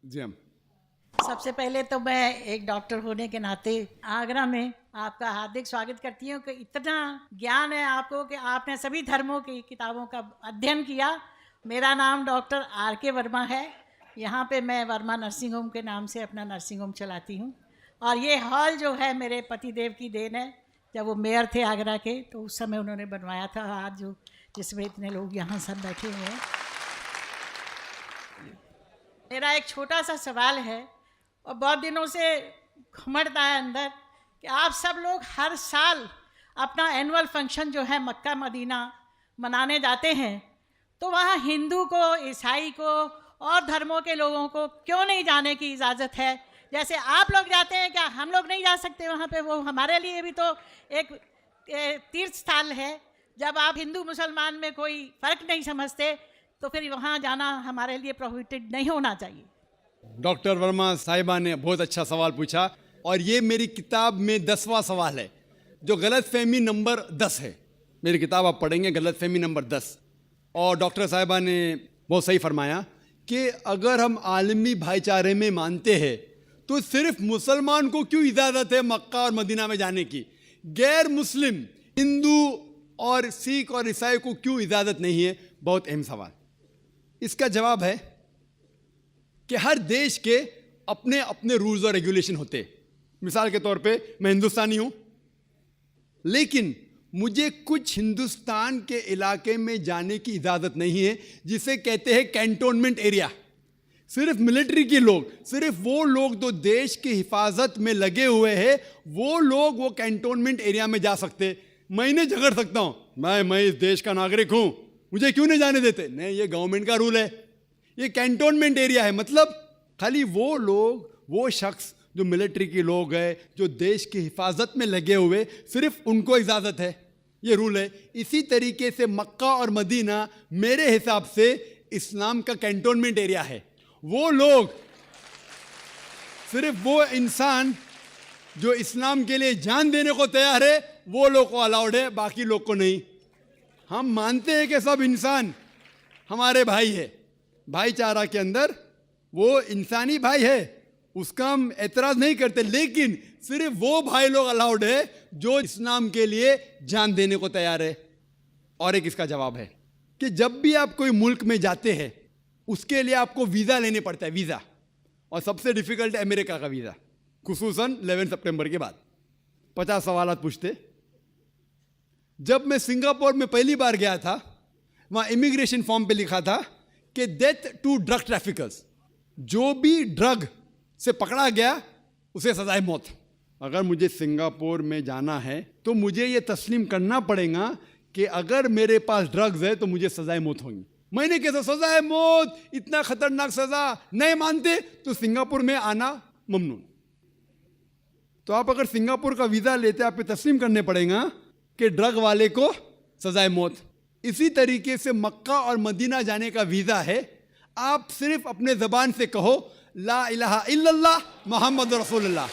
जी हम। सबसे पहले तो मैं एक डॉक्टर होने के नाते आगरा में आपका हार्दिक स्वागत करती हूँ कि इतना ज्ञान है आपको कि आपने सभी धर्मों की किताबों का अध्ययन किया। मेरा नाम डॉक्टर R.K. वर्मा है। यहाँ पे मैं वर्मा नर्सिंग होम के नाम से अपना नर्सिंग होम चलाती हूँ और ये हॉल जो है मेरे पतिदेव की देन है। जब वो मेयर थे आगरा के तो उस समय उन्होंने बनवाया था। आज जो जिसमें इतने लोग यहाँ सब बैठे हुए हैं। मेरा एक छोटा सा सवाल है और बहुत दिनों से घुमड़ता है अंदर कि आप सब लोग हर साल अपना एनुअल फंक्शन जो है मक्का मदीना मनाने जाते हैं, तो वहाँ हिंदू को, ईसाई को और धर्मों के लोगों को क्यों नहीं जाने की इजाज़त है? जैसे आप लोग जाते हैं, क्या हम लोग नहीं जा सकते वहाँ पे? वो हमारे लिए भी तो एक तीर्थ स्थल है। जब आप हिंदू मुसलमान में कोई फ़र्क नहीं समझते तो फिर वहाँ जाना हमारे लिए प्रोहिबिटेड नहीं होना चाहिए। डॉक्टर वर्मा साहिबा ने बहुत अच्छा सवाल पूछा और ये मेरी किताब में 10वां सवाल है जो गलतफहमी नंबर 10 है। मेरी किताब आप पढ़ेंगे गलतफहमी नंबर 10। और डॉक्टर साहिबा ने बहुत सही फरमाया कि अगर हम आलमी भाईचारे में मानते हैं तो सिर्फ मुसलमान को क्यों इजाज़त है मक्का और मदीना में जाने की, गैर मुस्लिम हिंदू और सिख और ईसाई को क्यों इजाज़त नहीं है? बहुत अहम सवाल। इसका जवाब है कि हर देश के अपने अपने रूल्स और रेगुलेशन होते हैं। मिसाल के तौर पे मैं हिंदुस्तानी हूं, लेकिन मुझे कुछ हिंदुस्तान के इलाके में जाने की इजाज़त नहीं है जिसे कहते हैं कैंटोनमेंट एरिया। सिर्फ मिलिट्री के लोग, सिर्फ वो लोग जो देश की हिफाजत में लगे हुए हैं, वो लोग वो कैंटोनमेंट एरिया में जा सकते। मैं इन्हें झगड़ सकता हूं, मैं इस देश का नागरिक हूं, मुझे क्यों नहीं जाने देते? नहीं, ये गवर्नमेंट का रूल है। ये कैंटोनमेंट एरिया है, मतलब खाली वो लोग, वो शख्स जो मिलिट्री के लोग हैं, जो देश की हिफाजत में लगे हुए, सिर्फ उनको इजाज़त है। ये रूल है। इसी तरीके से मक्का और मदीना मेरे हिसाब से इस्लाम का कैंटोनमेंट एरिया है। वो लोग, सिर्फ वो इंसान जो इस्लाम के लिए जान देने को तैयार है, वो लोग को अलाउड है, बाकी लोग को नहीं। हम मानते हैं कि सब इंसान हमारे भाई है, भाईचारा के अंदर वो इंसानी भाई है, उसका हम एतराज़ नहीं करते, लेकिन सिर्फ वो भाई लोग अलाउड है जो इस्लाम के लिए जान देने को तैयार है। और एक इसका जवाब है कि जब भी आप कोई मुल्क में जाते हैं उसके लिए आपको वीज़ा लेने पड़ता है, वीज़ा। और सबसे डिफ़िकल्ट है अमेरिका का वीज़ा, खुसूसन 11 सितंबर के बाद। 50 सवाल पूछते। जब मैं सिंगापुर में पहली बार गया था, वहाँ इमिग्रेशन फॉर्म पे लिखा था कि डेथ टू ड्रग ट्रैफिकर्स, जो भी ड्रग से पकड़ा गया उसे सजाए मौत। अगर मुझे सिंगापुर में जाना है तो मुझे ये तस्लीम करना पड़ेगा कि अगर मेरे पास ड्रग्स है तो मुझे सजाए मौत होंगी। मैंने कैसे सजाए मौत, इतना खतरनाक सजा नहीं मानते तो सिंगापुर में आना ममनू। तो आप अगर सिंगापुर का वीज़ा लेते आपको तस्लीम करने पड़ेगा कि ड्रग वाले को सजाए मौत। इसी तरीके से मक्का और मदीना जाने का वीज़ा है। आप सिर्फ अपने ज़बान से कहो ला इलाहा इल्लल्लाह मुहम्मद रसूलुल्लाह।